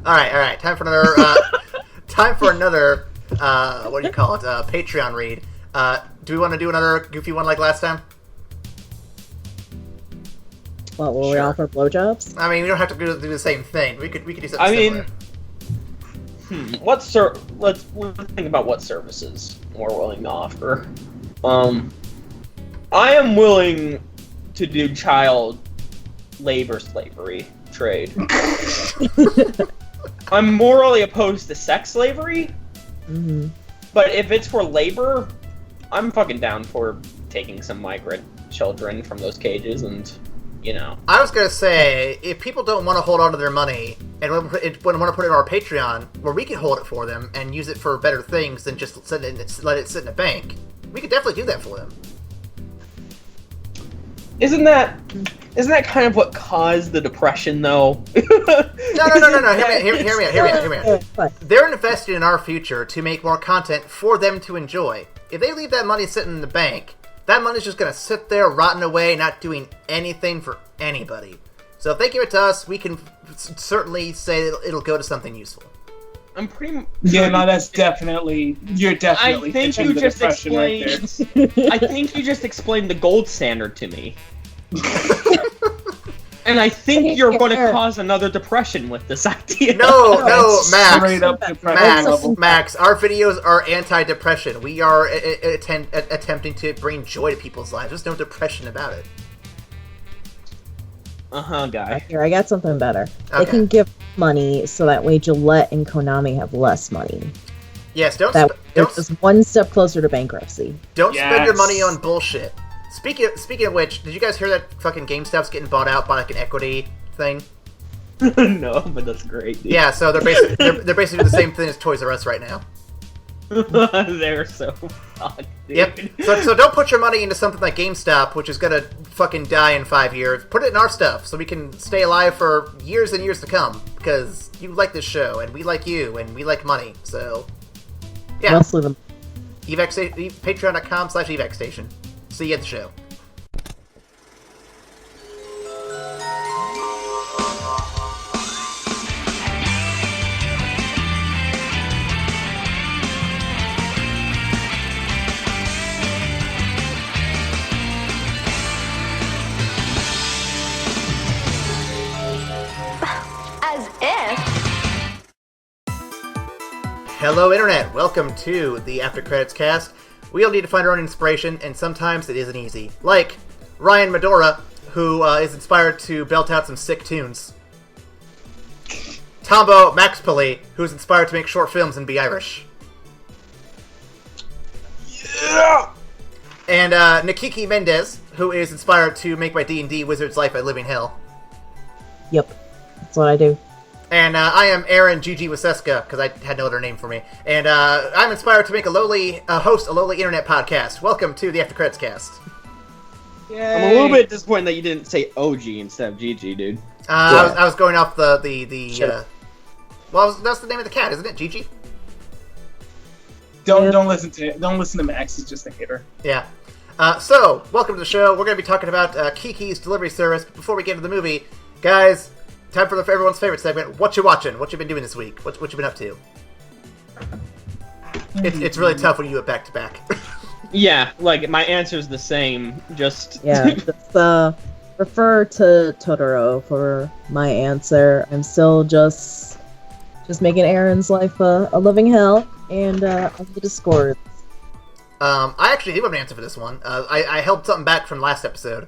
All right. Time for another. What do you call it? Patreon read. Do we want to do another goofy one like last time? What, will we offer blowjobs? I mean, we don't have to do the same thing. We could do something similar. Let's think about what services we're willing to offer. I am willing to do child labor slavery trade. I'm morally opposed to sex slavery, but if it's for labor, I'm fucking down for taking some migrant children from those cages and, you know. I was gonna say, if people don't want to hold on to their money and want to put it on our Patreon, where we can hold it for them and use it for better things than just let it sit in a bank, we could definitely do that for them. Isn't that kind of what caused the depression, though? No. Hear me out. They're invested in our future to make more content for them to enjoy. If they leave that money sitting in the bank, that money's just going to sit there rotting away, not doing anything for anybody. So if they give it to us, we can certainly say it'll go to something useful. I'm pretty. Yeah, no, that's definitely. You're definitely. I think you just explained. I think you just explained the gold standard to me. And I think you're going to cause another depression with this idea. No, Max. Straight up depression level. Max, our videos are anti-depression. We are attempting to bring joy to people's lives. There's no depression about it. Guy. Here, I got something better. Okay. They can give money so that way Gillette and Konami have less money. Yes, They're just one step closer to bankruptcy. Don't spend your money on bullshit. Speaking of which, did you guys hear that fucking GameStop's getting bought out by like an equity thing? No, but that's great. Dude. Yeah, so they're basically doing the same thing as Toys R Us right now. They're so fucked, dude. Yep. So don't put your money into something like GameStop, which is gonna fucking die in 5 years. Put it in our stuff so we can stay alive for years and years to come. Because you like this show, and we like you, and we like money. So, yeah. Mostly them. Patreon.com/evacstation. See you at the show. Hello, Internet! Welcome to the After Credits cast. We all need to find our own inspiration, and sometimes it isn't easy. Like Ryan Medora, who is inspired to belt out some sick tunes. Tombo Maxpilly, who's inspired to make short films and be Irish. Yeah! And Nikiki Mendez, who is inspired to make my D&D Wizard's Life a Living Hell. Yep. That's what I do. And I am Aaron Gigi Waseska, because I had no other name for me. And I'm inspired to make host a lowly internet podcast. Welcome to the After Credits cast. Yay. I'm a little bit disappointed that you didn't say OG instead of Gigi, dude. I was going off the that's the name of the cat, isn't it? Gigi? Don't listen to Max. He's just a hater. Yeah. So welcome to the show. We're going to be talking about Kiki's delivery service. But before we get into the movie, guys, time for everyone's favorite segment. What you watching? What you been doing this week? What you been up to? It's really tough when you do it back to back. Yeah, like my answer's the same. Just refer to Totoro for my answer. I'm still just making Aaron's life a living hell, and on the Discord. I actually do have an answer for this one. I held something back from last episode.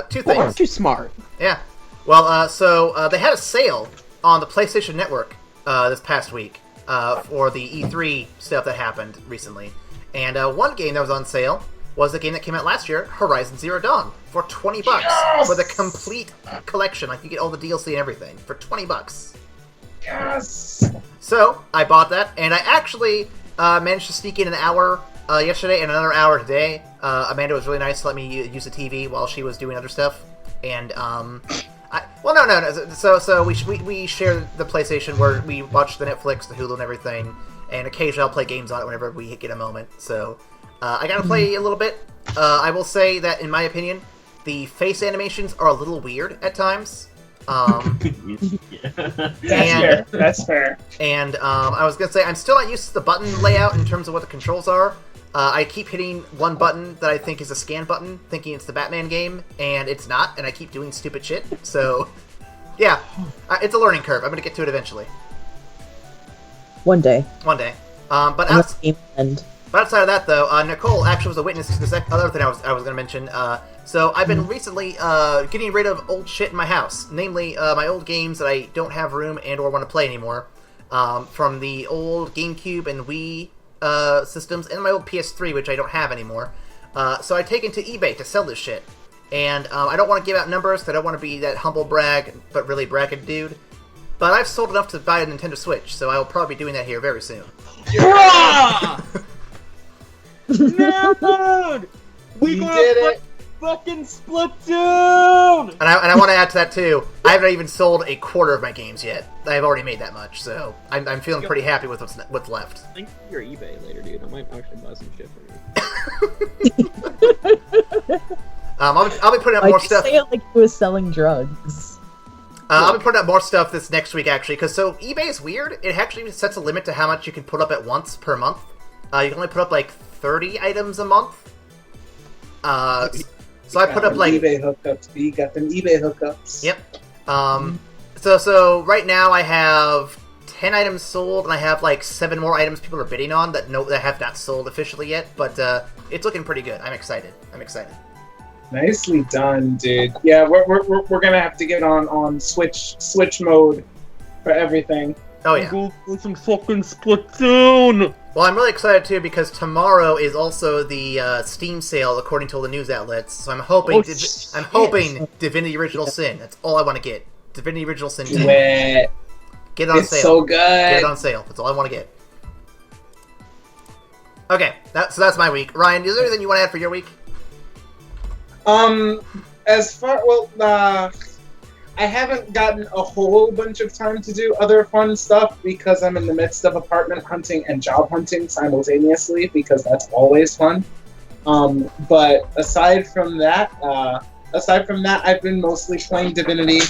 Two things. Too smart. Yeah. Well, so they had a sale on the PlayStation Network this past week for the E3 stuff that happened recently. And one game that was on sale was the game that came out last year, Horizon Zero Dawn, for $20 for the complete collection. Like, you get all the DLC and everything for $20. Yes! So, I bought that, and I actually managed to sneak in an hour yesterday and another hour today. Amanda was really nice to let me use the TV while she was doing other stuff. And, no. So we share the PlayStation where we watch the Netflix, the Hulu, and everything. And occasionally I'll play games on it whenever we get a moment. So I gotta play a little bit. I will say that, in my opinion, the face animations are a little weird at times. That's fair. That's fair. And I was gonna say I'm still not used to the button layout in terms of what the controls are. I keep hitting one button that I think is a scan button, thinking it's the Batman game, and it's not, and I keep doing stupid shit. So, yeah, it's a learning curve. I'm gonna get to it eventually. One day. One day. But Unless the game end. outside of that, though, Nicole actually was a witness to this other thing I was going to mention. So I've been recently getting rid of old shit in my house, namely my old games that I don't have room and or want to play anymore, from the old GameCube and Wii systems, and my old PS3, which I don't have anymore. So I take it to eBay to sell this shit, and I don't want to give out numbers, 'cause I don't want to be that humble brag, but really bragging dude. But I've sold enough to buy a Nintendo Switch, so I will probably be doing that here very soon. Nerd! We did it! Fucking Splatoon! And I want to add to that too. I haven't even sold a quarter of my games yet. I've already made that much, so I'm feeling pretty happy with what's left. Think of your eBay later, dude. I might actually buy some shit from you. I'll be putting up Like, more you stuff. say it like he was selling drugs. I'll be putting up more stuff this next week, actually, because so eBay is weird. It actually sets a limit to how much you can put up at once per month. You can only put up like 30 items a month. So I put up like eBay hookups. You got them eBay hookups. Yep. So right now I have 10 items sold, and I have like 7 more items people are bidding on that have not sold officially yet. But it's looking pretty good. I'm excited. Nicely done, dude. Yeah, we're gonna have to get on switch mode for everything. Oh yeah. Go play some fucking Splatoon! Well, I'm really excited too because tomorrow is also the Steam sale, according to all the news outlets. So I'm hoping, Divinity Original Sin. That's all I want to get. Divinity Original Sin 2. Do it. Get it on It's sale. so good. Get it on sale. That's all I want to get. Okay, so that's my week. Ryan, is there anything you want to add for your week? I haven't gotten a whole bunch of time to do other fun stuff because I'm in the midst of apartment hunting and job hunting simultaneously because that's always fun. But aside from that, I've been mostly playing Divinity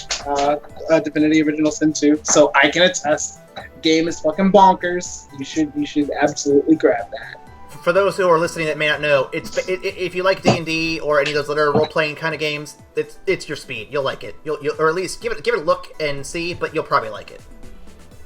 Original Sin 2, so I can attest. Game is fucking bonkers. You should absolutely grab that. For those who are listening that may not know, if you like D&D or any of those other role-playing kind of games, it's your speed. You'll like it. You'll or at least give it a look and see, but you'll probably like it.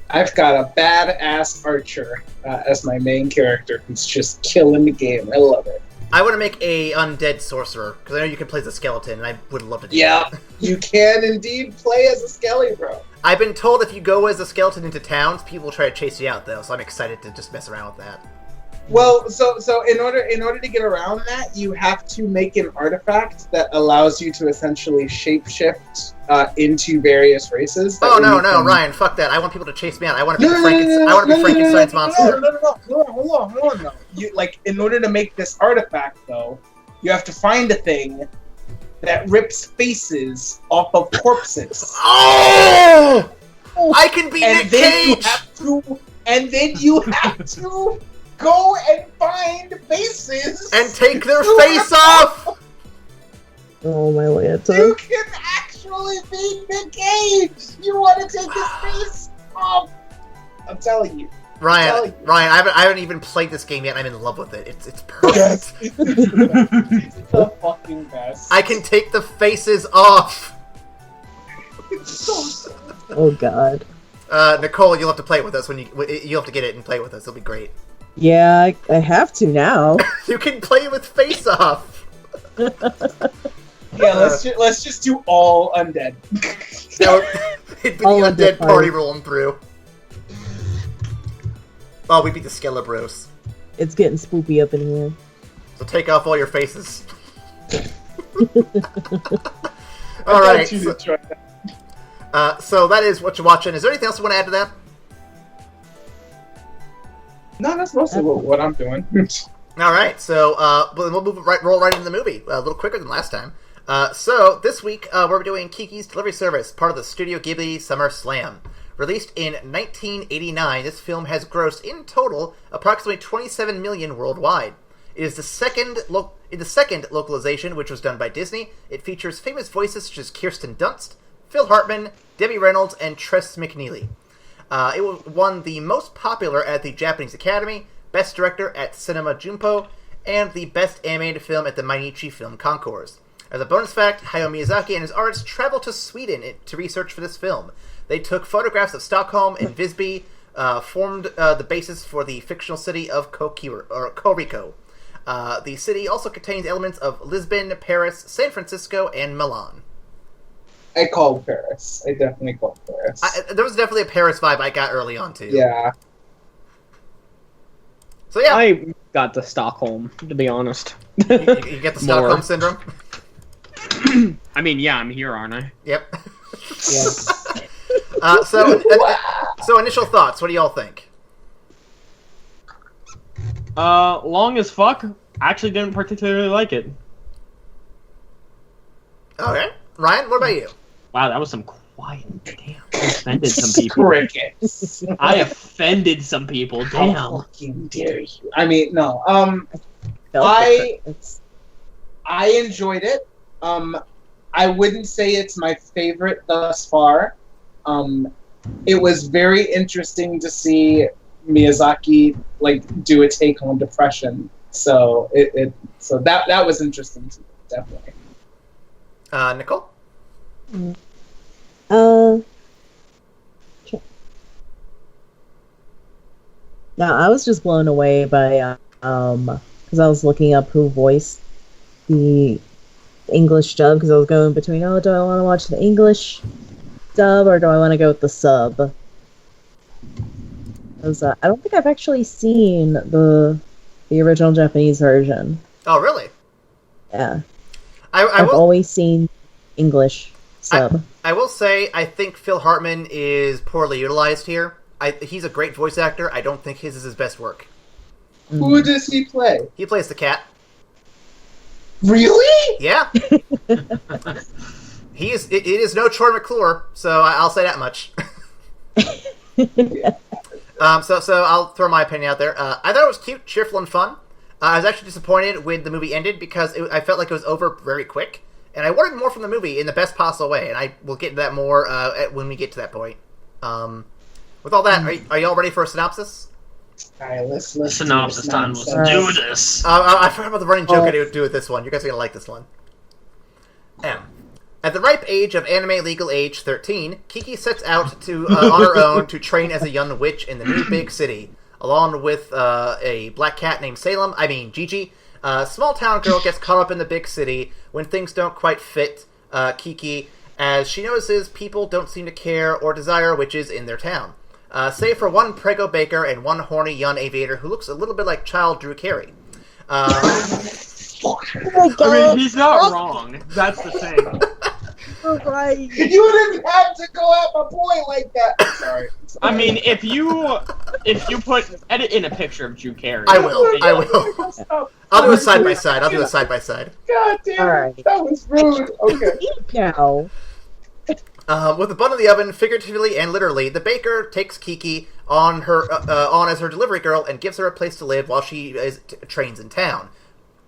I've got a badass archer as my main character who's just killing the game. I love it. I want to make a undead sorcerer, because I know you can play as a skeleton, and I would love to do Yeah, that. you can indeed play as a skelly, bro. I've been told if you go as a skeleton into towns, people will try to chase you out, though, so I'm excited to just mess around with that. Well, so in order to get around that, you have to make an artifact that allows you to essentially shapeshift into various races. Oh no, Ryan, fuck that! I want people to chase me out. I want to be Frankenstein's monster. No. You in order to make this artifact, though, you have to find a thing that rips faces off of corpses. Oh! I can be Nick Cage. And then you have to go and find faces and take their face off. Oh my Lanta. You can actually be Nick Cage. You want to take his face off? I'm telling you. Ryan, I haven't even played this game yet. And I'm in love with it. It's perfect. It's the fucking best. I can take the faces off. Oh god. Nicole, you'll have to play it with us when you'll have to get it and play it with us. It'll be great. Yeah, I have to now. You can play with face off. Yeah, let's just do all undead. It'd be All the undead undead party rolling through. Oh, we beat the Skelebros. It's getting spoopy up in here. So take off all your faces. Alright. So that is what you're watching. Is there anything else you want to add to that? No, that's mostly what I'm doing. Alright, so we'll roll right into the movie. A little quicker than last time. So this week we're doing Kiki's Delivery Service, part of the Studio Ghibli Summer Slam. Released in 1989, this film has grossed in total approximately $27 million worldwide. It is the second localization, which was done by Disney. It features famous voices such as Kirsten Dunst, Phil Hartman, Debbie Reynolds, and Tress McNeely. It won the Most Popular at the Japanese Academy, Best Director at Cinema Junpo, and the Best Animated Film at the Mainichi Film Concours. As a bonus fact, Hayao Miyazaki and his artists traveled to Sweden to research for this film. They took photographs of Stockholm and Visby, formed the basis for the fictional city of Koriko. The city also contains elements of Lisbon, Paris, San Francisco, and Milan. I called Paris. I definitely called Paris. There was definitely a Paris vibe I got early on, too. Yeah. So, yeah. I got the Stockholm, to be honest. You get the Stockholm Syndrome? I mean, yeah, I'm here, aren't I? Yep. Yes. So initial thoughts. What do y'all think? Long as fuck. I actually didn't particularly like it. Okay. Ryan, what about you? Wow, that was some quiet. Damn, I offended some people. Crickets. I offended some people. How Damn. fucking dare you? I mean, no. Felt I- it's I enjoyed it. I wouldn't say it's my favorite thus far. It was very interesting to see Miyazaki do a take on depression. So that was interesting to me, definitely. Nicole? No, I was just blown away by because I was looking up who voiced the English dub because I was going between, do I want to watch the English dub or do I want to go with the sub? Because I don't think I've actually seen the original Japanese version. Oh, really? Yeah, I've I've always seen English sub. I will say I think Phil Hartman is poorly utilized here. He's a great voice actor. I don't think his is his best work. Who does he play? He plays the cat. Really? Yeah. It is no Troy McClure, so I'll say that much. So I'll throw my opinion out there. I thought it was cute, cheerful, and fun. I was actually disappointed when the movie ended because I felt like it was over very quick, and I wanted more from the movie in the best possible way, and I will get into that more when we get to that point. With all that, are y'all ready for a synopsis? Alright, let's Synopsis time. Let's Alright. do this. I forgot about the running joke I do with this one. You guys are going to like this one. At the ripe age of anime legal age 13, Kiki sets out to on her own to train as a young witch in the new big city. Along with a black cat named Gigi, a small town girl gets caught up in the big city when things don't quite fit Kiki, as she notices people don't seem to care or desire witches in their town. Save for one prego baker and one horny young aviator who looks a little bit like child Drew Carey. Oh my god! I mean, he's not wrong. That's the thing. Right. You didn't have to go at my point like that. Sorry. I mean, if you edit in a picture of Drew Carey. I will. I'll do a side by side. God damn it. Alright. That was rude. Okay. Now. With the bun in the oven, figuratively and literally, the baker takes Kiki on as her delivery girl and gives her a place to live while she trains in town.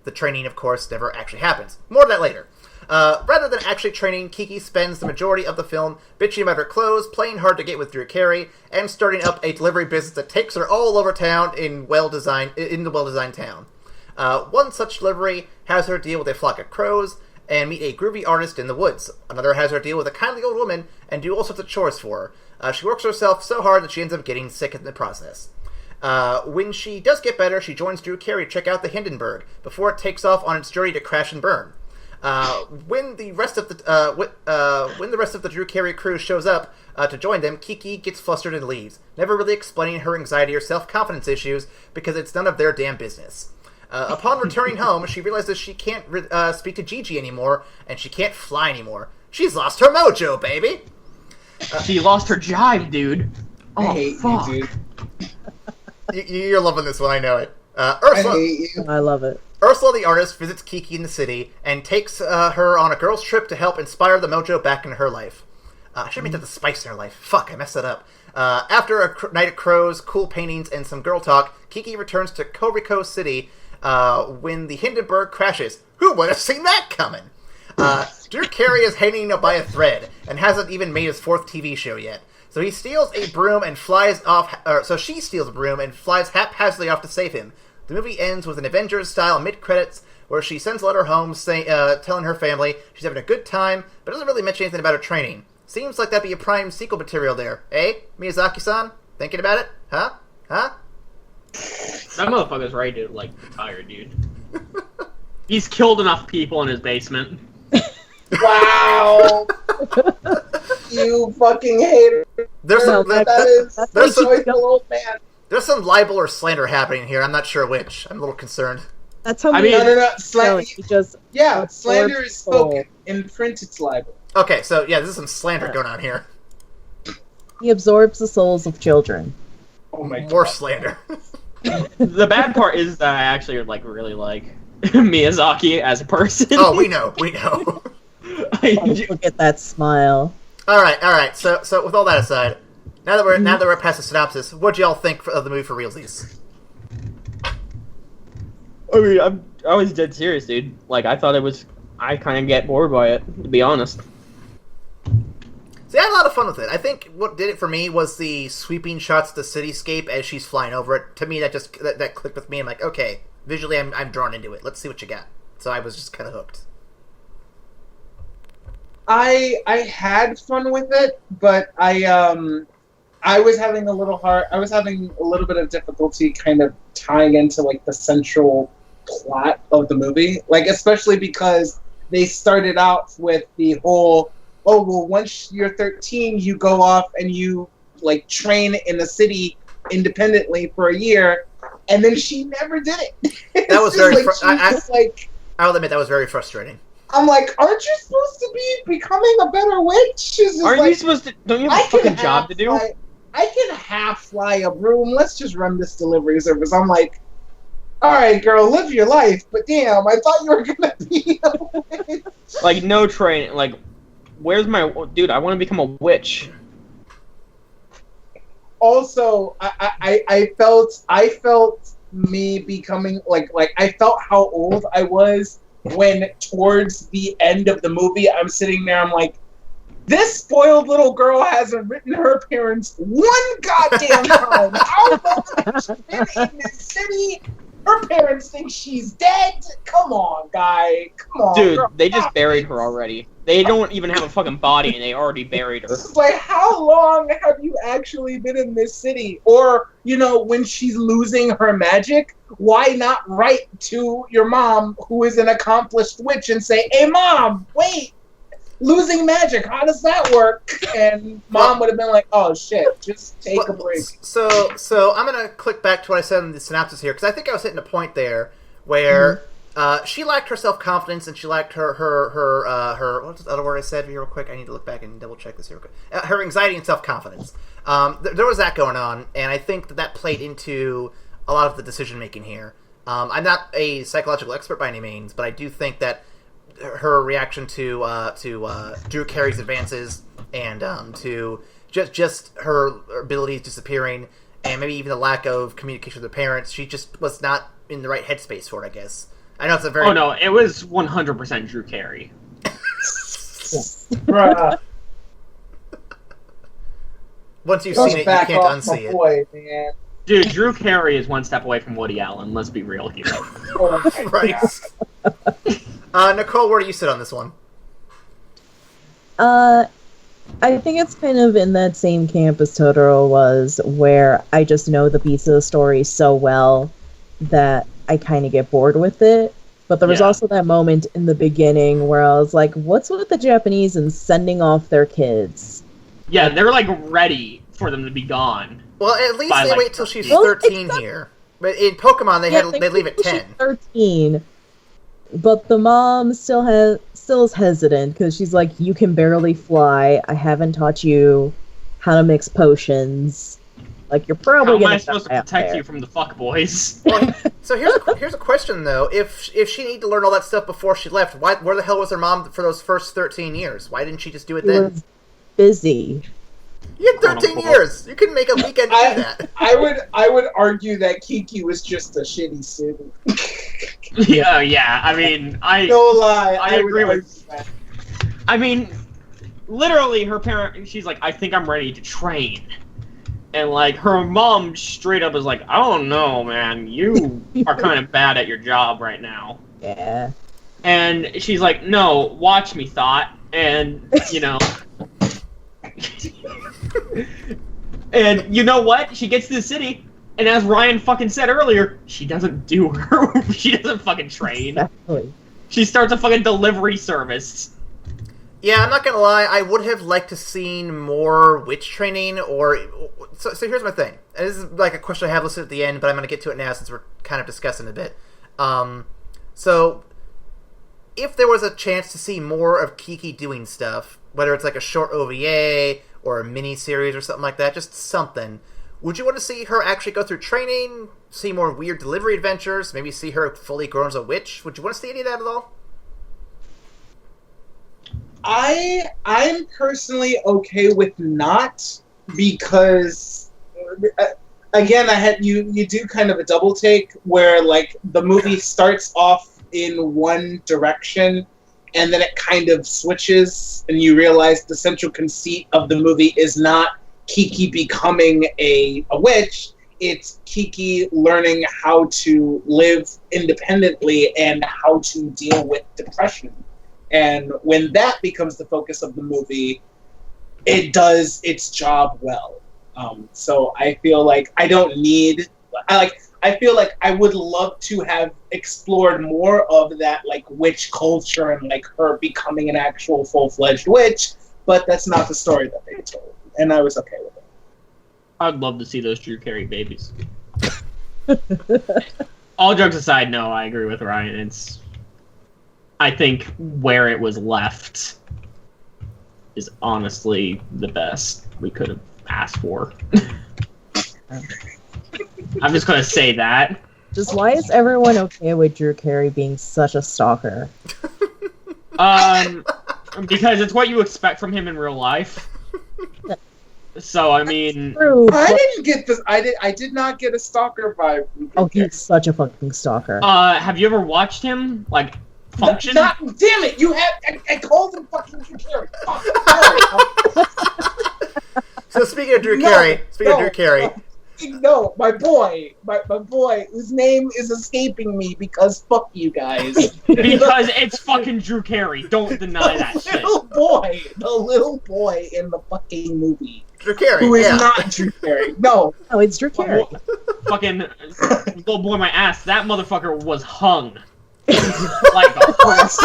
The training, of course, never actually happens. More of that later. Rather than actually training, Kiki spends the majority of the film bitching about her clothes, playing hard to get with Drew Carey, and starting up a delivery business that takes her all over town in the well-designed town. One such delivery has her deal with a flock of crows and meet a groovy artist in the woods. Another has her deal with a kindly old woman and do all sorts of chores for her. She works herself so hard that she ends up getting sick in the process. When she does get better, she joins Drew Carey to check out the Hindenburg before it takes off on its journey to crash and burn. When the rest of the Drew Carey crew shows up to join them, Kiki gets flustered and leaves, never really explaining her anxiety or self-confidence issues because it's none of their damn business. Upon returning home, she realizes she can't speak to Gigi anymore, and she can't fly anymore. She's lost her mojo, baby! She lost her jive, dude. I Oh, hate fuck. you, dude. You're loving this one, I know it. I Ursula, hate you. I love it. Ursula the artist visits Kiki in the city and takes her on a girl's trip to help inspire the mojo back into her life. I should make that the spice in her life. Fuck, I messed that up. After a night of crows, cool paintings, and some girl talk, Kiki returns to Koriko City when the Hindenburg crashes. Who would have seen that coming? Drew Carey is hanging by a thread and hasn't even made his 4th TV show yet. So he steals a broom and flies off. So she steals a broom and flies haphazardly off to save him. The movie ends with an Avengers-style mid-credits where she sends a letter home telling her family she's having a good time, but doesn't really mention anything about her training. Seems like that'd be a prime sequel material there, eh, Miyazaki-san? Thinking about it? Huh? Huh? That motherfucker's ready to, like, retire, dude. He's killed enough people in his basement. Wow! You fucking hater. There's some, That's joyful old man. There's some libel or slander happening here. I'm not sure which. I'm a little concerned. That's how I mean, No. absorbs Slander is spoken. soul. In print, it's libel. Okay, so yeah, there's some slander going on here. He absorbs the souls of children. Oh my god. More slander. The bad part is that I actually, like, really like Miyazaki as a person. Oh, we know. Look at that smile. All right. So with all that aside, now that we're past the synopsis, what y'all think of the movie for realsies? I mean, I was dead serious, dude. Like, I kind of get bored by it, to be honest. See, I had a lot of fun with it. I think what did it for me was the sweeping shots of the cityscape as she's flying over it. To me, that clicked with me. I'm like, okay, visually, I'm drawn into it. Let's see what you got. So I was just kind of hooked. I had fun with it, but I was having a little bit of difficulty kind of tying into like the central plot of the movie, like especially because they started out with the whole, oh well, once you're 13, you go off and you like train in a city independently for a year, and then she never did it. That was very. I'll admit that was very frustrating. I'm like, aren't you supposed to be becoming a better witch? Aren't you supposed to? Don't you have a fucking job to do? I can half fly a broom. Let's just run this delivery service. I'm like, all right, girl, live your life. But damn, I thought you were gonna be a witch. Like, no training. Like, where's my dude? I want to become a witch. Also, I felt me becoming like I felt how old I was when towards the end of the movie I'm sitting there. I'm like, this spoiled little girl hasn't written her parents one goddamn time. How long has she been in this city? Her parents think she's dead. Come on, guy. Come on. Dude, girl. they just buried her already. They don't even have a fucking body and they already buried her. It's like, how long have you actually been in this city? Or, you know, when she's losing her magic, why not write to your mom, who is an accomplished witch, and say, hey, Mom, wait, losing magic, how does that work? And Mom would have been like, oh, shit, just take a break. So I'm going to click back to what I said in the synopsis here, because I think I was hitting a point there where she lacked her self-confidence and she lacked her what's the other word I said here real quick? I need to look back and double-check this here real quick. Her anxiety and self-confidence. There was that going on, and I think that played into a lot of the decision-making here. I'm not a psychological expert by any means, but I do think that her reaction to Drew Carey's advances and to just her abilities disappearing, and maybe even the lack of communication with her parents, she just was not in the right headspace for it, I guess. I know it's a very... Oh no, it was 100% Drew Carey. Bruh. Once you've seen it, you can't unsee it. Boy, man. Dude, Drew Carey is one step away from Woody Allen, let's be real here. Oh my Right. Nicole, where do you sit on this one? I think it's kind of in that same camp as Totoro was, where I just know the beats of the story so well that I kind of get bored with it. But there was also that moment in the beginning where I was like, what's with the Japanese and sending off their kids? Yeah, they're like ready for them to be gone. Well, at least they wait till she's 13. 13 here. But in Pokemon, they leave at 10. She's 13, but the mom still is hesitant because she's like, you can barely fly. I haven't taught you how to mix potions. Like, you're probably How am gonna I supposed to protect you from the fuckboys? Well, so here's a question though: if she needed to learn all that stuff before she left, where the hell was her mom for those first 13 years? Why didn't she just do it She then? was busy. You had 13 years. You couldn't make a weekend do that. I would argue that Kiki was just a shitty student. Yeah. I mean, No lie, I agree with that. I mean, literally, her parent. She's like, I think I'm ready to train. And, like, her mom straight up is like, I don't know, man. You are kind of bad at your job right now. Yeah. And she's like, no, watch me, Thought. And, you know... and you know what? She gets to the city, and as Ryan fucking said earlier, she doesn't do her... she doesn't fucking train. Exactly. She starts a fucking delivery service. Yeah, I'm not gonna lie, I would have liked to seen more witch training, or... So here's my thing. And this is like a question I have listed at the end, but I'm gonna get to it now since we're kind of discussing it a bit. So, if there was a chance to see more of Kiki doing stuff, whether it's like a short OVA, or a mini-series or something like that, just something, would you want to see her actually go through training, see more weird delivery adventures, maybe see her fully grown as a witch? Would you want to see any of that at all? I'm personally okay with not, because again, you do kind of a double take where like the movie starts off in one direction and then it kind of switches and you realize the central conceit of the movie is not Kiki becoming a witch, it's Kiki learning how to live independently and how to deal with depression. And when that becomes the focus of the movie, it does its job well. So I feel like I feel like I would love to have explored more of that like witch culture and like her becoming an actual full-fledged witch, but that's not the story that they told, and I was okay with it. I'd love to see those Drew Carey babies. All jokes aside, no, I agree with Ryan. I think where it was left is honestly the best we could have asked for. I'm just gonna say that. Just why is everyone okay with Drew Carey being such a stalker? Because it's what you expect from him in real life. So I mean, True, I but- didn't get this. I did not get a stalker vibe. Oh, he's such a fucking stalker. have you ever watched him like function? Damn it! You have. I called him fucking Drew Carey. Fuck. So speaking of Drew Carey, No, my boy, whose name is escaping me because fuck you guys. Because it's fucking Drew Carey. Don't deny that shit. The little boy in the fucking movie. Drew Carey, Who is not Drew Carey. No. Oh, it's Drew Carey. Fucking little boy my ass, that motherfucker was hung. Like a horse.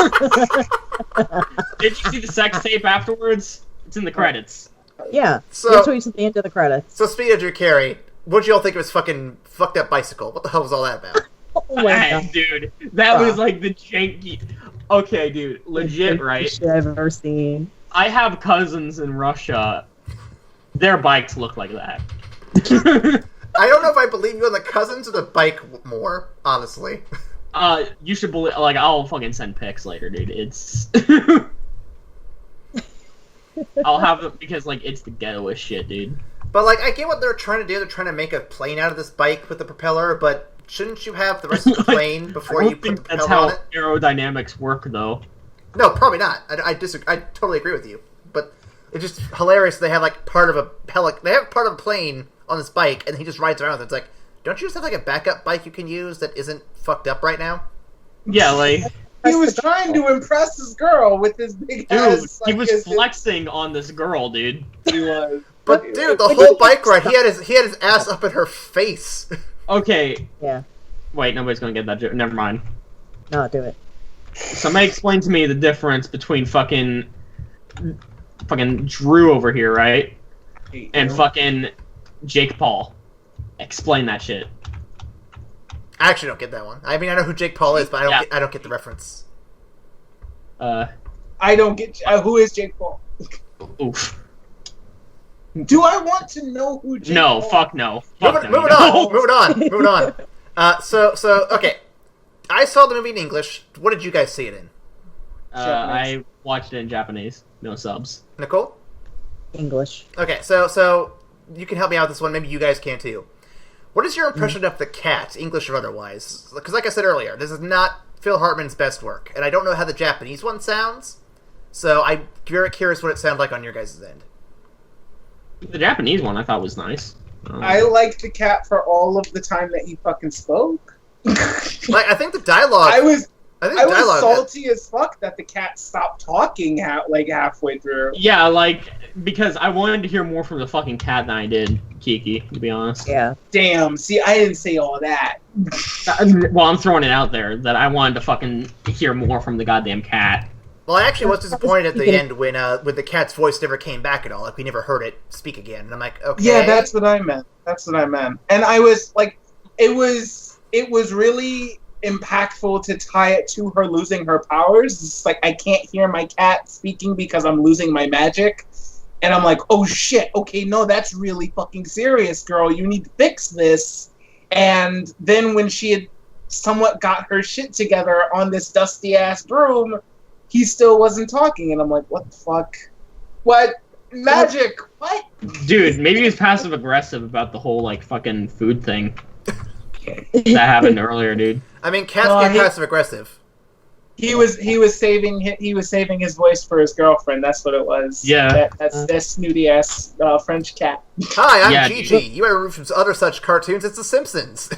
Did you see the sex tape afterwards? It's in the credits. Yeah. So- That's what he's at the end of the credits. So speaking of Drew Carey, what'd you all think of his fucking fucked up bicycle? What the hell was all that about? Oh my god. Dude, that was like the janky... Okay, dude, legit, right? Shit I've ever seen. I have cousins in Russia. Their bikes look like that. I don't know if I believe you on the cousins or the bike more, honestly. You should believe... Like, I'll fucking send pics later, dude. It's... I'll have it because, like, it's the ghettoest shit, dude. But, like, I get what they're trying to do. They're trying to make a plane out of this bike with the propeller, but shouldn't you have the rest of the plane before you put the that's propeller on how it? aerodynamics work, though. No, probably not. I disagree. I totally agree with you. But it's just hilarious. They have, like, part of a plane on this bike, and he just rides around with it. It's like, don't you just have, like, a backup bike you can use that isn't fucked up right now? Yeah, like... He was trying to impress his girl with his big Dude, ass. he was flexing on this girl, dude. He was. But, dude, the whole bike ride, he had his ass up in her face. Okay. Yeah. Wait, nobody's gonna get that joke. Never mind. No, do it. Somebody explain to me the difference between fucking Drew over here, right? And fucking Jake Paul. Explain that shit. I actually don't get that one. I mean, I know who Jake Paul is, but I don't get the reference. I don't get who is Jake Paul. Oof. Do I want to know who Jake No, Paul? fuck no. Fuck no. Moving on. So okay. I saw the movie in English. What did you guys see it in? I watched it in Japanese. No subs. Nicole? English. Okay, so you can help me out with this one. Maybe you guys can too. What is your impression of the cat, English or otherwise? Because like I said earlier, this is not Phil Hartman's best work, and I don't know how the Japanese one sounds. So I'm very curious what it sounded like on your guys' end. The Japanese one I thought was nice. I liked the cat for all of the time that he fucking spoke. Like, I think the dialogue. I was dialogue, salty as fuck that the cat stopped talking halfway through. Yeah, like, because I wanted to hear more from the fucking cat than I did Kiki, to be honest. Yeah. Damn, see, I didn't say all that. Well, I'm throwing it out there that I wanted to fucking hear more from the goddamn cat. Well, I actually was disappointed at the end when the cat's voice never came back at all. Like, we never heard it speak again. And I'm like, okay. Yeah, that's what I meant. And I was like, it was really impactful to tie it to her losing her powers. It's like, I can't hear my cat speaking because I'm losing my magic. And I'm like, oh shit, okay, no, that's really fucking serious, girl. You need to fix this. And then when she had somewhat got her shit together on this dusty-ass broom, he still wasn't talking. And I'm like, what the fuck? What? Magic? What? Dude, maybe he was passive-aggressive about the whole, like, fucking food thing that happened earlier, dude. I mean, cats get passive-aggressive. He was saving his voice for his girlfriend. That's what it was. Yeah. That's that snooty ass French cat. Hi, I'm Yeah, Gigi. dude. You might remove from other such cartoons. It's The Simpsons.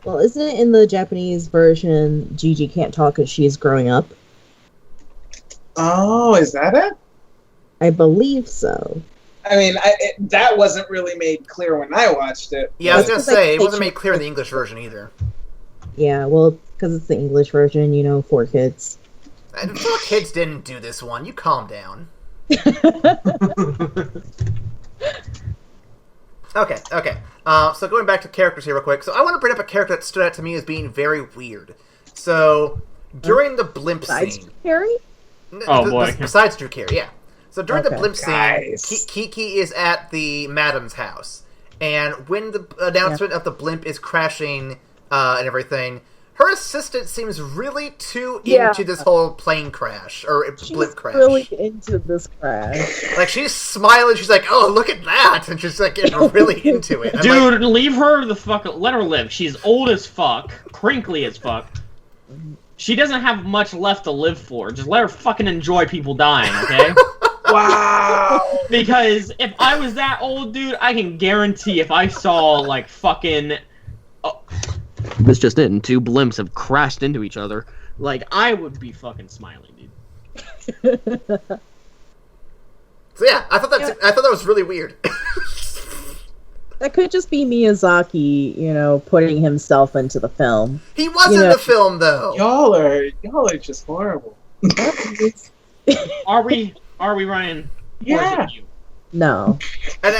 Well, isn't it in the Japanese version Gigi can't talk because she's growing up? Oh, is that it? I believe so. I mean, that wasn't really made clear when I watched it. Yeah, I was That's gonna say, it because wasn't made clear in the English version either. Yeah, well, because it's the English version, for kids. And poor kids didn't do this one. You calm down. Okay. So going back to characters here real quick. So I want to bring up a character that stood out to me as being very weird. So during the blimp Besides scene... Carrie? Oh, boy. Besides Drew Carey, yeah. So during the blimp scene, Guys. Kiki is at the madam's house. And when the announcement of the blimp is crashing and everything, her assistant seems really too into this whole plane crash, or blimp crash. She's really into this crash. Like, she's smiling, she's like, oh, look at that! And she's like getting really into it. I'm Dude, leave her the fuck... Let her live. She's old as fuck, crinkly as fuck. She doesn't have much left to live for. Just let her fucking enjoy people dying, okay? Wow. Because if I was that old, dude, I can guarantee if I saw, like, fucking... this just in. 2 blimps have crashed into each other. Like, I would be fucking smiling, dude. So yeah, I thought that was really weird. That could just be Miyazaki, putting himself into the film. He was in the film, though. Y'all are just horrible. Are we, Ryan? Yeah. Or is it you? No. And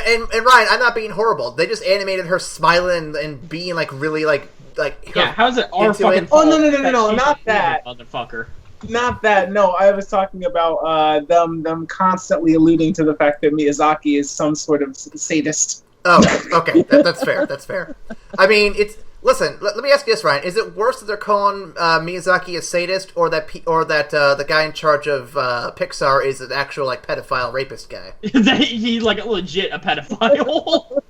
Ryan, I'm not being horrible. They just animated her smiling and being like really like Yeah, how's it our into fucking it? fault Oh, no, that she's not a that. motherfucker. Not that. No, I was talking about them constantly alluding to the fact that Miyazaki is some sort of sadist. Oh, okay, that's fair. That's fair. I mean, listen. Let me ask you this, Ryan: is it worse that they're calling Miyazaki a sadist, or that the guy in charge of Pixar is an actual like pedophile rapist guy? He's like legit a pedophile.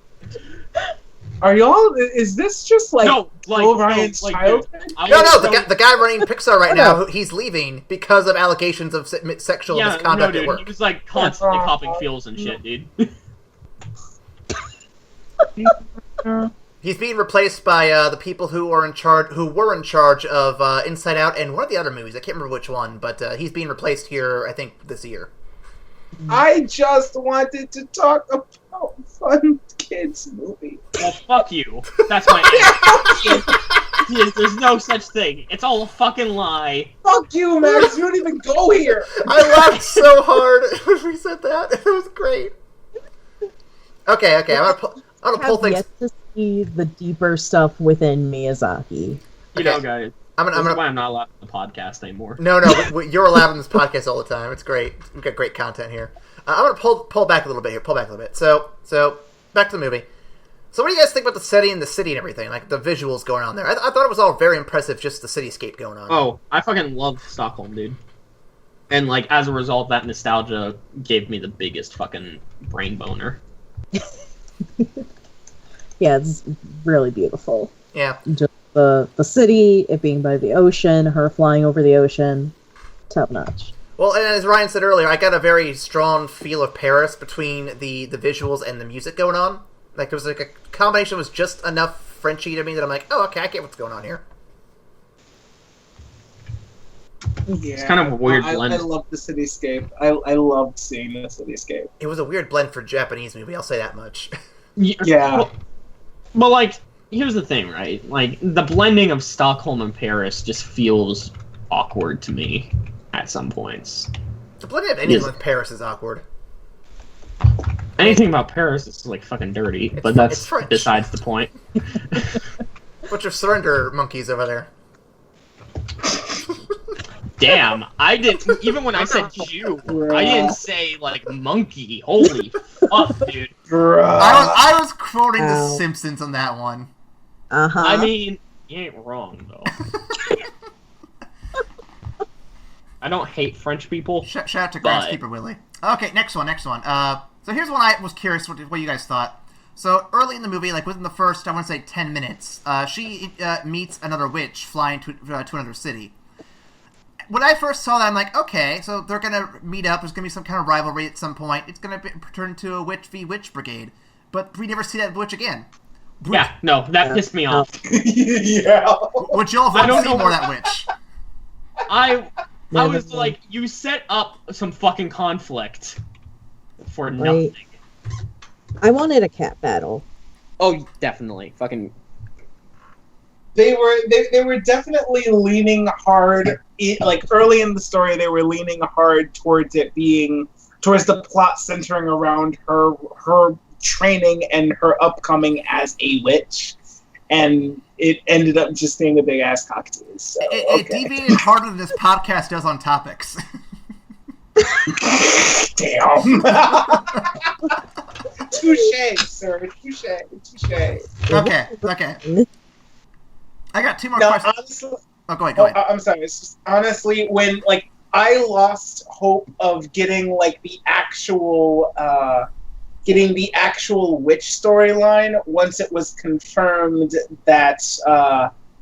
Are y'all? Is this just like Ryan's childhood? No, the guy running Pixar right now, he's leaving because of allegations of sexual misconduct dude, at work. He was like constantly copping feels and shit, dude. He's being replaced by the people who were in charge of Inside Out and one of the other movies. I can't remember which one, but he's being replaced here, I think, this year. I just wanted to talk about fun kids movie. Well, fuck you. That's my answer. There's no such thing. It's all a fucking lie. Fuck you, Max. You don't even go here. I laughed so hard when we said that. It was great. Okay. I'm gonna pull things. Yet to see the deeper stuff within Miyazaki. You know, guys. I'm That's gonna. why I'm not allowed on the podcast anymore. No, you're allowed on this podcast all the time. It's great. We've got great content here. I'm gonna pull back a little bit here. Pull back a little bit. So back to the movie. So what do you guys think about the setting and the city and everything? Like the visuals going on there. I thought it was all very impressive. Just the cityscape going on. Oh, I fucking love Stockholm, dude. And, like, as a result, that nostalgia gave me the biggest fucking brain boner. Yeah, it's really beautiful. Yeah. Just the city, it being by the ocean, her flying over the ocean, top notch. Well, and as Ryan said earlier, I got a very strong feel of Paris between the visuals and the music going on. Like, it was like a combination was just enough Frenchy to me that I'm like, oh, okay, I get what's going on here. Yeah, It's kind of a weird blend. I love the cityscape. I loved seeing the cityscape. It was a weird blend for a Japanese movie, I'll say that much. Yeah. But, like, here's the thing, right? Like, the blending of Stockholm and Paris just feels awkward to me at some points. The blending of anything with Paris is awkward. Anything about Paris is, like, fucking dirty, but that's besides the point. What's your surrender monkeys over there? Damn, I didn't, even when I said Jew, I didn't say, like, monkey. Holy fuck, dude. I was quoting The Ow. Simpsons on that one. Uh-huh. I mean, you ain't wrong, though. I don't hate French people. Shout out to Groundskeeper Willie. Okay, next one. So here's one I was curious what you guys thought. So early in the movie, like within the first, I want to say 10 minutes, she meets another witch flying to another city. When I first saw that, I'm like, okay, so they're gonna meet up. There's gonna be some kind of rivalry at some point. It's gonna turn into a witch v witch brigade, but we never see that witch again. Yeah, no, that pissed me off. Yeah. Would y'all want to see more of that witch? I was like, you set up some fucking conflict for nothing. I wanted a cat battle. Oh, definitely. Fucking. They were definitely leaning hard. Like early in the story, they were leaning hard towards the plot centering around her training and her upcoming as a witch, and it ended up just being a big ass cocktail. So, it deviated harder than this podcast does on topics. Damn. Touche, sir. Touche. Okay. I got two more questions. Honestly, go ahead. I'm sorry. It's just honestly when I lost hope of getting the actual witch storyline once it was confirmed that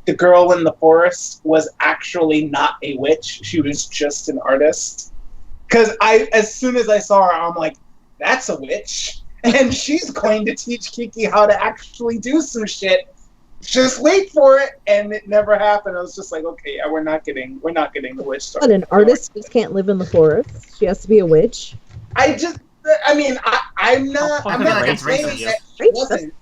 the girl in the forest was actually not a witch. She was just an artist. Because as soon as I saw her, I'm like, that's a witch. And she's going to teach Kiki how to actually do some shit. Just wait for it, and it never happened. I was just like, okay, yeah, we're not getting the witch story. But an artist just can't live in the forest. She has to be a witch. I'm not saying that she wasn't.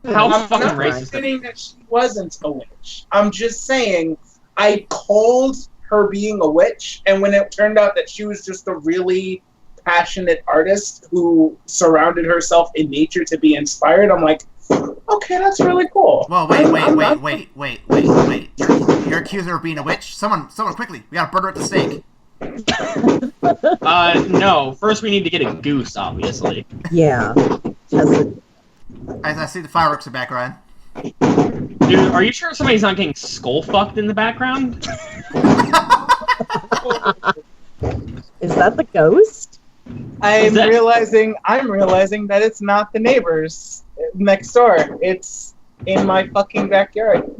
How fucking I'm not racist. saying that she wasn't a witch. I'm just saying I called her being a witch, and when it turned out that she was just a really passionate artist who surrounded herself in nature to be inspired, I'm like, okay, that's really cool. Well, wait. You're accusing her of being a witch? Someone quickly. We gotta burn her at the stake. No. First we need to get a goose, obviously. Yeah. I see the fireworks in the background. Dude, are you sure somebody's not getting skull fucked in the background? Is that the ghost? I'm realizing that it's not the neighbors next door. It's in my fucking backyard.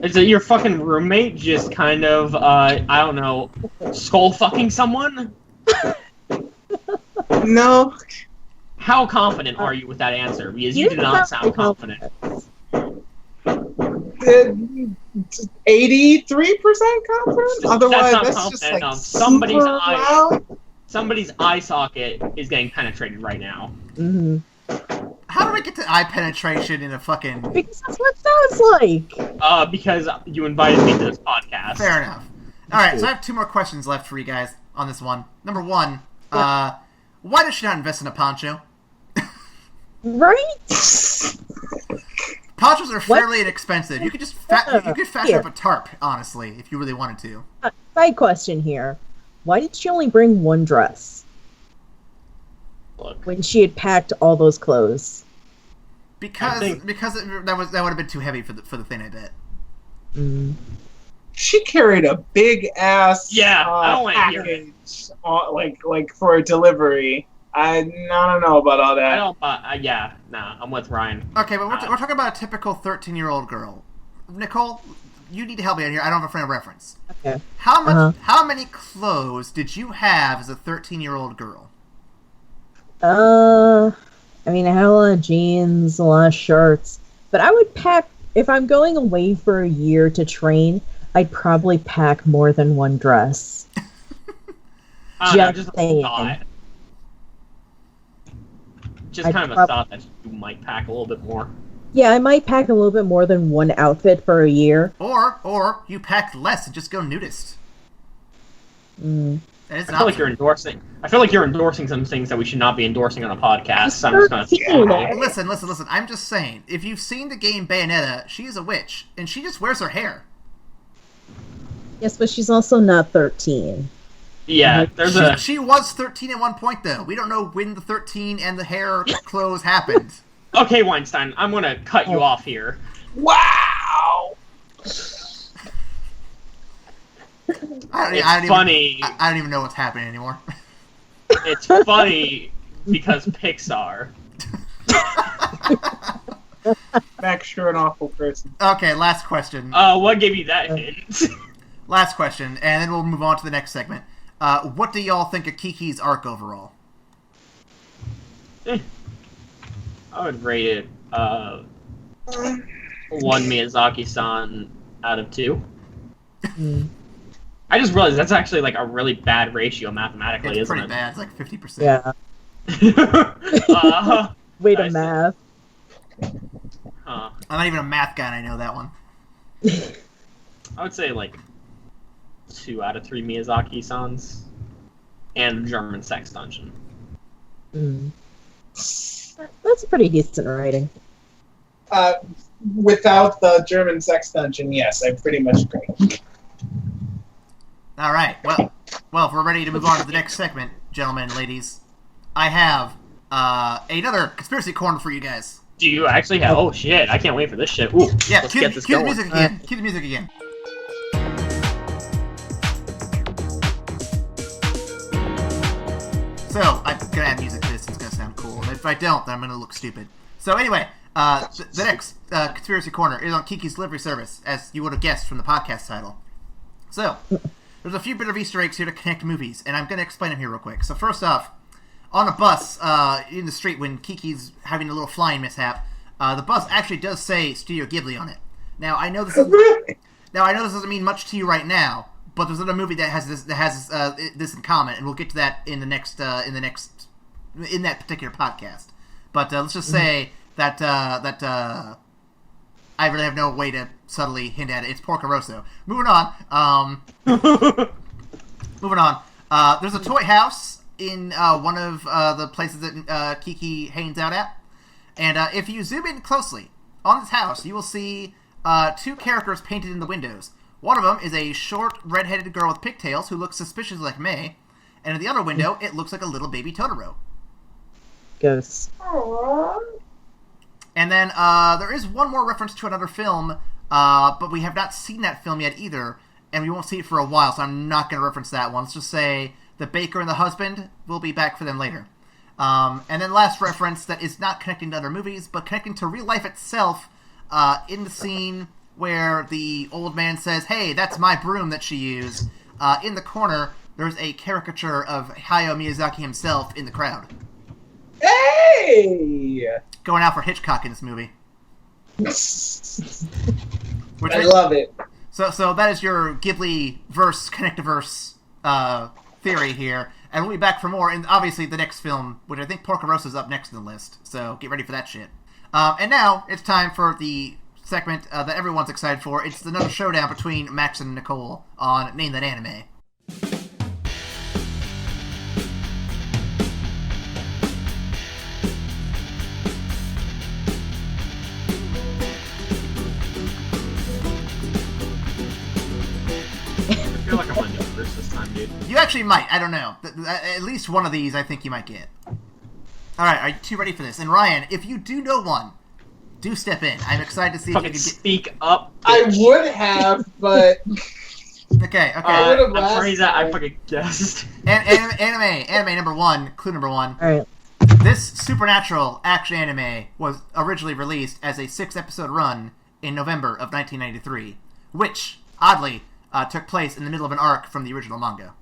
Is it your fucking roommate just kind of, I don't know, skull fucking someone? No. How confident are you with that answer? Because you do not sound confident. 83% confident? Otherwise, that's just like somebody's super loud. Somebody's eye socket is getting penetrated right now. Mm-hmm. How do we get to eye penetration in a fucking... Because that's what it sounds like. Because you invited me to this podcast. Fair enough. Alright, so I have two more questions left for you guys on this one. Number one, why does she not invest in a poncho? Right? Ponchos are fairly inexpensive. You could just fashion up a tarp, honestly, if you really wanted to. Side question here. Why did she only bring one dress? Look. When she had packed all those clothes? Because that would have been too heavy for the thing, I bet. Mm. she carried a big ass I don't want to hear it. package, like for a delivery. I don't know about all that. I don't. I'm with Ryan. Okay, but we're talking about a typical 13-year-old girl. Nicole, you need to help me out here. I don't have a frame of reference. Okay. How many clothes did you have as a 13-year-old girl? I mean, I had a lot of jeans, a lot of shirts, but I would pack, if I'm going away for a year to train, I'd probably pack more than one dress. Just a thought. Just kind of a thought that you might pack a little bit more. Yeah, I might pack a little bit more than one outfit for a year. Or you pack less and just go nudist. I feel like you're endorsing some things that we should not be endorsing on a podcast. So I'm just gonna Listen. I'm just saying, if you've seen the game Bayonetta, she is a witch, and she just wears her hair. Yes, but she's also not 13. Yeah, She was 13 at one point, though. We don't know when the 13 and the hair clothes happened. Okay, Weinstein, I'm gonna cut you off here. Wow! Funny. I don't even know what's happening anymore. It's funny because Pixar. Max, you're an awful person. Okay, last question. What gave you that hint? Last question, and then we'll move on to the next segment. What do y'all think of Kiki's arc overall? I would rate it 1 Miyazaki-san out of 2. I just realized that's actually like a really bad ratio mathematically, it's isn't pretty it? bad. It's like 50%. Yeah. Way to math. I'm not even a math guy, and I know that one. I would say like 2 out of 3 Miyazaki-sans and German Sex Dungeon. That's a pretty decent rating. Without the German Sex Dungeon, yes, I pretty much agree. All right. Well, if we're ready to move on to the next segment, gentlemen, ladies, I have another conspiracy corner for you guys. Do you actually have? Oh shit! I can't wait for this shit. Ooh, yeah, let's cue get this going. The music again. Cue the music again. So I'm gonna add music to this. It's gonna sound cool. And if I don't, then I'm gonna look stupid. So anyway, the next conspiracy corner is on Kiki's delivery service, as you would have guessed from the podcast title. So there's a few bit of Easter eggs here to connect movies, and I'm going to explain them here real quick. So first off, on a bus in the street when Kiki's having a little flying mishap, the bus actually does say Studio Ghibli on it. Now I know this doesn't mean much to you right now, but there's another movie that has this in common, and we'll get to that in that particular podcast. But let's just say that I really have no way to subtly hint at it. It's Porco Rosso. Moving on. There's a toy house in one of the places that Kiki hangs out at. And if you zoom in closely on this house, you will see 2 characters painted in the windows. One of them is a short, red-headed girl with pigtails who looks suspiciously like May. And in the other window, it looks like a little baby Totoro. Ghosts. Aww. And then there is one more reference to another film, but we have not seen that film yet either, and we won't see it for a while, so I'm not going to reference that one. Let's just say the baker and the husband will be back for them later. And then last reference that is not connecting to other movies, but connecting to real life itself, in the scene where the old man says, "Hey, that's my broom that she used." In the corner, there's a caricature of Hayao Miyazaki himself in the crowd. Hey! Going out for Hitchcock in this movie. I love it. So that is your Ghibli verse, Connectiverse theory here. And we'll be back for more. And obviously the next film, which I think Porco Rosso is up next on the list. So get ready for that shit. And now it's time for the segment that everyone's excited for. It's another showdown between Max and Nicole on Name That Anime. I feel like I'm gonna do it first this time, dude. You actually might. I don't know. At least one of these I think you might get. Alright, are you 2 ready for this? And Ryan, if you do know one, do step in. I'm excited to see if you can get... Speak up, bitch. I would have, but Okay. would've I'm sorry laughed. that I fucking guessed. Anime number one. Clue number one. All right. This supernatural action anime was originally released as a 6-episode run in November of 1993, which, oddly, took place in the middle of an arc from the original manga.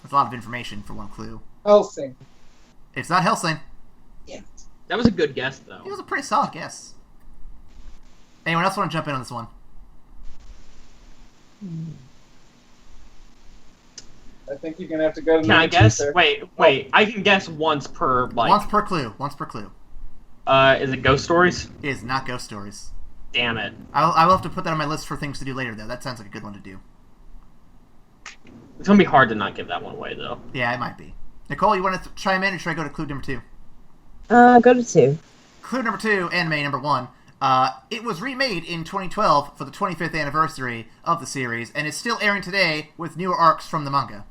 That's a lot of information for one clue. Helsing. It's not Hellsing. Yeah. That was a good guess, though. It was a pretty solid guess. Anyone else want to jump in on this one? I think you're gonna have to go to Can I number two, guess? sir. Wait. I can guess once per, like... Once per clue. Once per clue. Is it Ghost Stories? It is not Ghost Stories. Damn it. I will have to put that on my list for things to do later, though. That sounds like a good one to do. It's gonna be hard to not give that one away, though. Yeah, it might be. Nicole, you want to chime in, or should I go to clue number 2? Go to 2. Clue number 2, anime number 1. It was remade in 2012 for the 25th anniversary of the series, and is still airing today with newer arcs from the manga.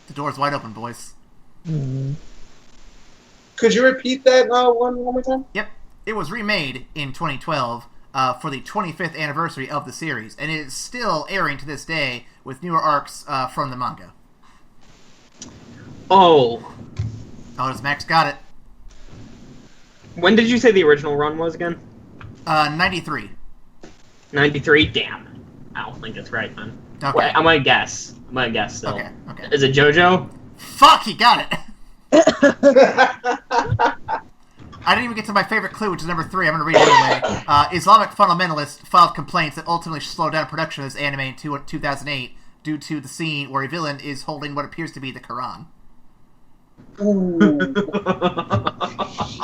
The door's wide open, boys. Could you repeat that one more time? Yep. It was remade in 2012 for the 25th anniversary of the series, and it is still airing to this day with newer arcs from the manga. Oh. Oh, does Max got it? When did you say the original run was again? 93. 93? Damn. I don't think it's right, then. Okay. Wait, I'm gonna guess. Still. Okay. Is it JoJo? Fuck, he got it! I didn't even get to my favorite clue, which is number 3. I'm going to read it anyway. Islamic fundamentalists filed complaints that ultimately slowed down production of this anime in 2008 due to the scene where a villain is holding what appears to be the Quran. Ooh.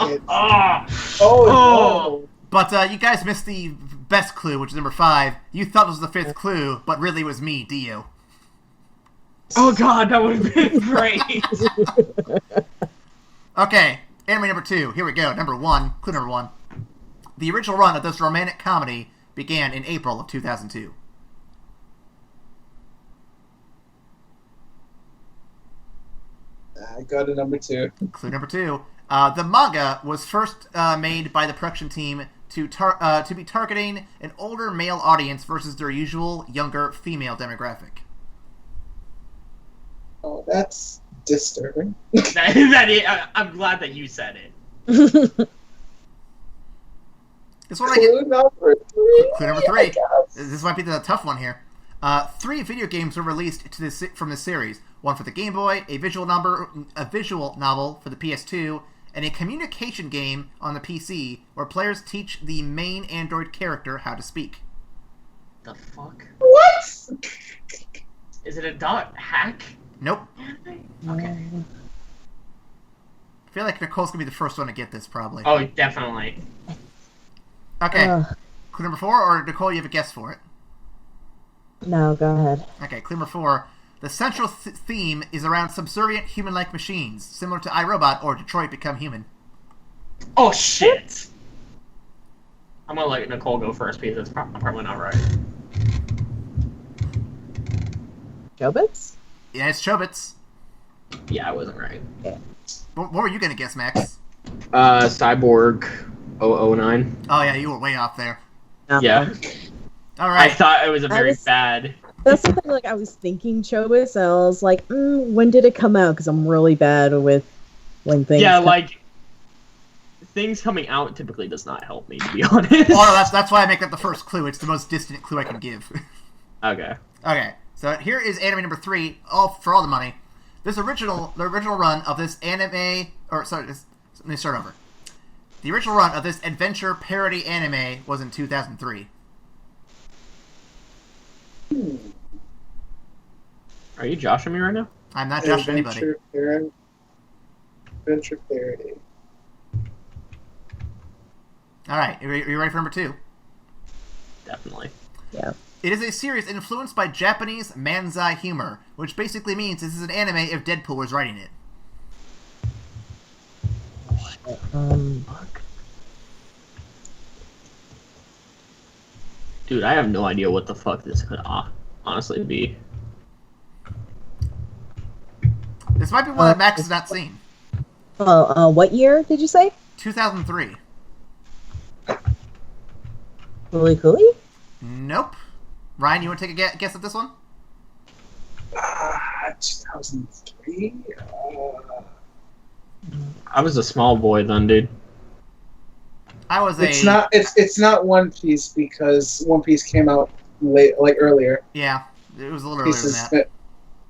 Shit. Ah! Oh, But you guys missed the best clue, which is number 5. You thought this was the 5th clue, but really it was me, Dio. Oh god, that would have been great! Okay, anime number 2. Here we go. Number 1. Clue number 1. The original run of this romantic comedy began in April of 2002. I got a number 2. Clue number 2. The manga was first made by the production team to be targeting an older male audience versus their usual younger female demographic. Oh, that's disturbing. I'm glad that you said it. This one I get. Clue number 3. Clue number 3. This might be the tough one here. 3 video games were released from this series. One for the Game Boy, a visual novel for the PS2, and a communication game on the PC where players teach the main android character how to speak. The fuck? What? Is it a dot hack? Nope. Okay. I feel like Nicole's gonna be the first one to get this, probably. Oh, definitely. Okay. Clue number 4, or Nicole, you have a guess for it? No, go ahead. Okay, clue number 4. The central theme is around subservient human-like machines, similar to iRobot or Detroit Become Human. Oh shit! I'm gonna let Nicole go first because that's probably not right. Chobits? Yeah, it's Chobits. Yeah, I wasn't right. What were you gonna guess, Max? Cyborg 009. Oh yeah, you were way off there. Yeah. All I right. thought it was a very bad. That's something like I was thinking Chobits, and I was like, when did it come out? Because I'm really bad with when things. Yeah, like things coming out typically does not help me, to be honest. Oh, that's why I make that the first clue. It's the most distant clue I can give. Okay. Okay, so here is anime number 3, all for all the money. The original run of this anime, let me start over. The original run of this adventure parody anime was in 2003. Are you joshing me right now? I'm not joshing anybody. Adventure parody. All right, are you ready for number 2? Definitely. Yeah. It is a series influenced by Japanese manzai humor, which basically means this is an anime if Deadpool was writing it. Dude, I have no idea what the fuck this could honestly be. This might be one that Max has not seen. What year did you say? 2003. Cooley? Nope. Ryan, you want to take a guess at this one? 2003. I was a small boy then, dude. I was It's not One Piece because One Piece came out late, like earlier. Yeah, it was a little earlier than that.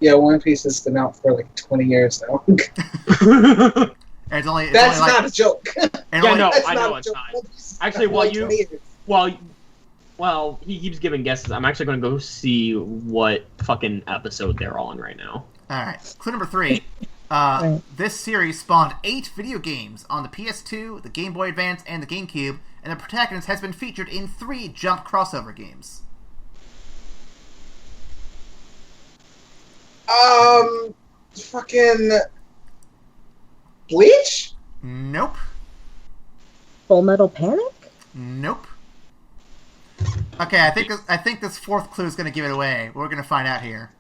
Yeah, One Piece has been out for like 20 years now. And That's not a joke. Yeah, no, That's I not know a it's joke. not. Actually, while 20 years. Well, he keeps giving guesses. I'm actually going to go see what fucking episode they're on right now. Alright, clue number 3. This series spawned 8 video games on the PS2, the Game Boy Advance, and the GameCube, and the protagonist has been featured in 3 Jump crossover games. Fucking Bleach? Nope. Full Metal Panic? Nope. Okay, I think this 4th clue is going to give it away. We're going to find out here.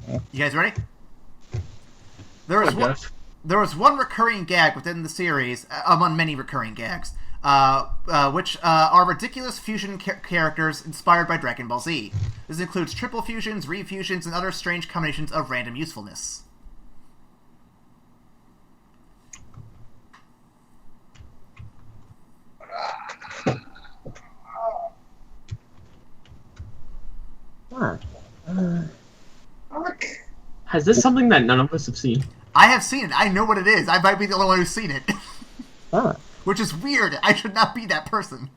You guys ready? There was one recurring gag within the series, among many recurring gags, which are ridiculous fusion characters inspired by Dragon Ball Z. This includes triple fusions, refusions, and other strange combinations of random usefulness. Fuck. Fuck. Has this something that none of us have seen? I have seen it. I know what it is. I might be the only one who's seen it. Fuck. Which is weird. I should not be that person.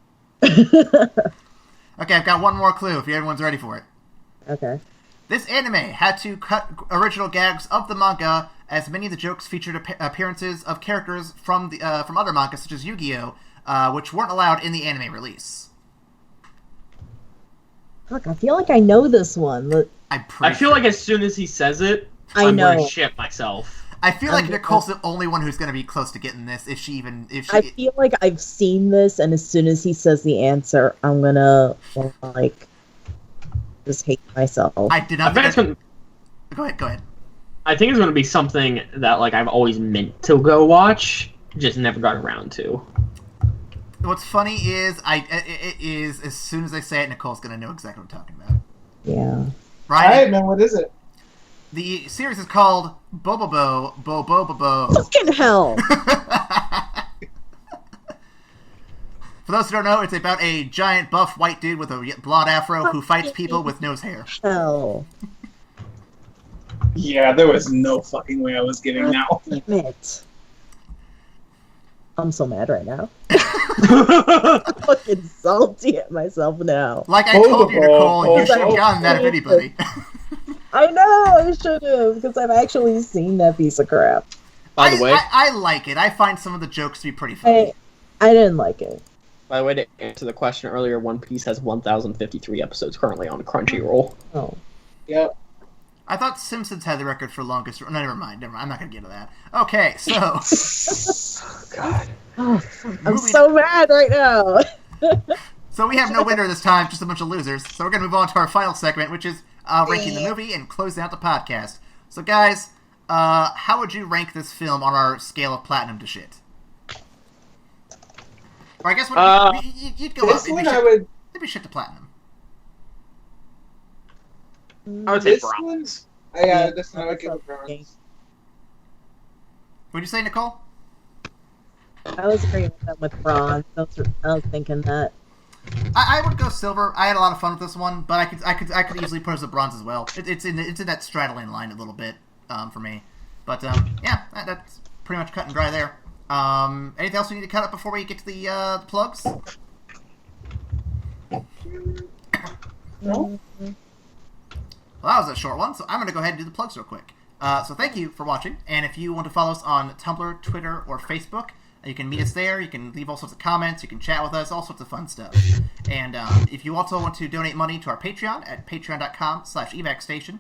Okay, I've got one more clue if everyone's ready for it. Okay. This anime had to cut original gags of the manga, as many of the jokes featured appearances of characters from other mangas, such as Yu-Gi-Oh!, which weren't allowed in the anime release. Fuck, I feel like I know this one. Look, I feel like as soon as he says it, I'm going know. to shit myself. I feel like Nicole's the only one who's going to be close to getting this, if she... I feel like I've seen this, and as soon as he says the answer, I'm gonna, like, just hate myself. I did not... I think it's gonna... Go ahead. I think it's going to be something that, like, I've always meant to go watch, just never got around to. What's funny is, as soon as I say it, Nicole's going to know exactly what I'm talking about. Yeah. Right? Alright, man, what is it? The series is called Bobobo. Fucking hell! For those who don't know, it's about a giant buff white dude with a blonde afro who fights people with nose hair. Hell. Yeah, there was no fucking way I was getting that one. Damn it. I'm so mad right now. I'm fucking salty at myself now. Like I told you, Nicole, you should have gotten that if anybody. I know, I should have, because I've actually seen that piece of crap. By the way, I like it. I find some of the jokes to be pretty funny. I didn't like it. By the way, to answer the question earlier, One Piece has 1,053 episodes currently on Crunchyroll. Oh. Yep. I thought Simpsons had the record for longest... No, never mind. I'm not going to get into that. Okay, so... Oh, God. Oh, I'm so mad right now. So we have no winner this time, just a bunch of losers. So we're going to move on to our final segment, which is ranking the movie and closing out the podcast. So guys, how would you rank this film on our scale of platinum to shit? Or I guess you'd go up. It'd be shit to platinum. I would say This bronze. Yeah, this one I would give it bronze. What'd you say, Nicole? I was agreeing with that with bronze. I was thinking that. I would go silver. I had a lot of fun with this one, but I could easily put it as a bronze as well. It's in that straddling line a little bit for me. But yeah, that's pretty much cut and dry there. Anything else we need to cut up before we get to the plugs? No? Well, that was a short one, so I'm going to go ahead and do the plugs real quick. So thank you for watching, and if you want to follow us on Tumblr, Twitter, or Facebook, you can meet us there, you can leave all sorts of comments, you can chat with us, all sorts of fun stuff. And if you also want to donate money to our Patreon at patreon.com/evacstation,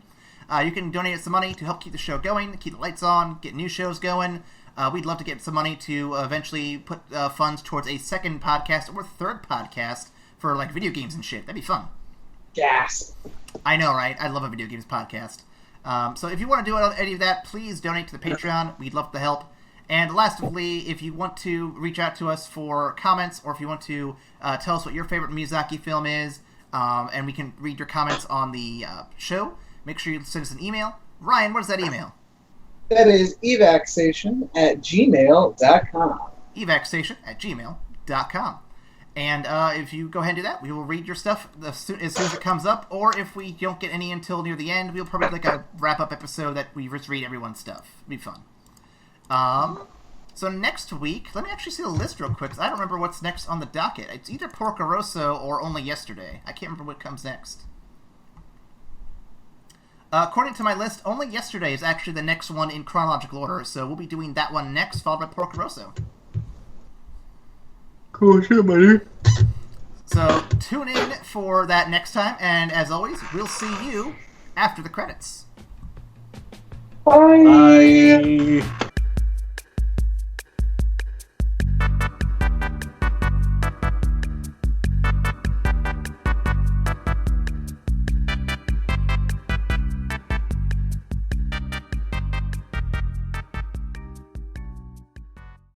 you can donate us some money to help keep the show going, keep the lights on, get new shows going. We'd love to get some money to eventually put funds towards a second podcast or third podcast for like video games and shit. That'd be fun. Gas. I know, right? I love a video games podcast. So if you want to do any of that, please donate to the Patreon. We'd love the help. And lastly, if you want to reach out to us for comments, or if you want to tell us what your favorite Miyazaki film is, and we can read your comments on the show, make sure you send us an email. Ryan, what is that email? That is evacstation@gmail.com. evacstation@gmail.com. And if you go ahead and do that, we will read your stuff as soon as it comes up. Or if we don't get any until near the end, we'll probably like a wrap-up episode that we just read everyone's stuff. It'll be fun. So next week, let me actually see the list real quick, 'cause I don't remember what's next on the docket. It's either Porco Rosso or Only Yesterday. I can't remember what comes next. According to my list, Only Yesterday is actually the next one in chronological order, so we'll be doing that one next, followed by Porco Rosso. Cool shit, buddy. So tune in for that next time, and as always, we'll see you after the credits. Bye. Bye.